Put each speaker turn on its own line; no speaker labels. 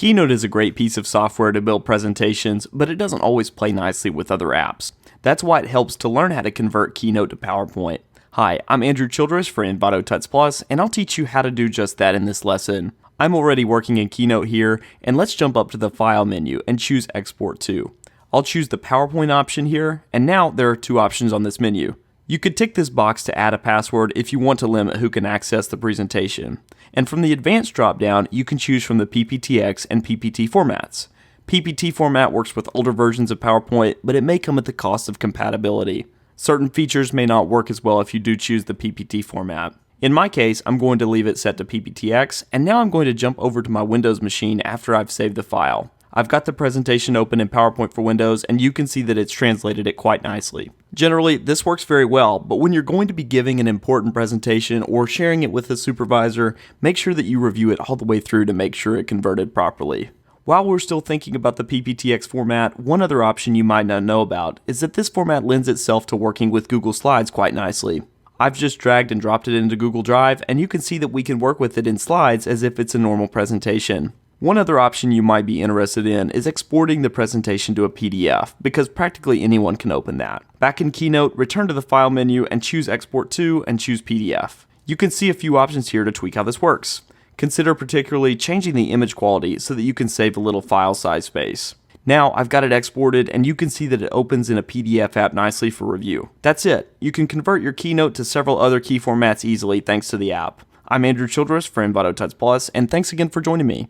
Keynote is a great piece of software to build presentations, but it doesn't always play nicely with other apps. That's why it helps to learn how to convert Keynote to PowerPoint. Hi, I'm Andrew Childress for Envato Tuts Plus, and I'll teach you how to do just that in this lesson. I'm already working in Keynote here, and let's jump up to the File menu and choose Export To. I'll choose the PowerPoint option here, and now there are two options on this menu. You could tick this box to add a password if you want to limit who can access the presentation. And from the Advanced drop-down, you can choose from the PPTX and PPT formats. PPT format works with older versions of PowerPoint, but it may come at the cost of compatibility. Certain features may not work as well if you do choose the PPT format. In my case, I'm going to leave it set to PPTX, and now I'm going to jump over to my Windows machine after I've saved the file. I've got the presentation open in PowerPoint for Windows, and you can see that it's translated it quite nicely. Generally, this works very well, but when you're going to be giving an important presentation or sharing it with a supervisor, make sure that you review it all the way through to make sure it converted properly. While we're still thinking about the PPTX format, one other option you might not know about is that this format lends itself to working with Google Slides quite nicely. I've just dragged and dropped it into Google Drive, and you can see that we can work with it in Slides as if it's a normal presentation. One other option you might be interested in is exporting the presentation to a PDF, because practically anyone can open that. Back in Keynote, return to the File menu and choose Export To and choose PDF. You can see a few options here to tweak how this works. Consider particularly changing the image quality so that you can save a little file size space. Now I've got it exported, and you can see that it opens in a PDF app nicely for review. That's it. You can convert your Keynote to several other key formats easily thanks to the app. I'm Andrew Childress for Envato Tuts Plus, and thanks again for joining me.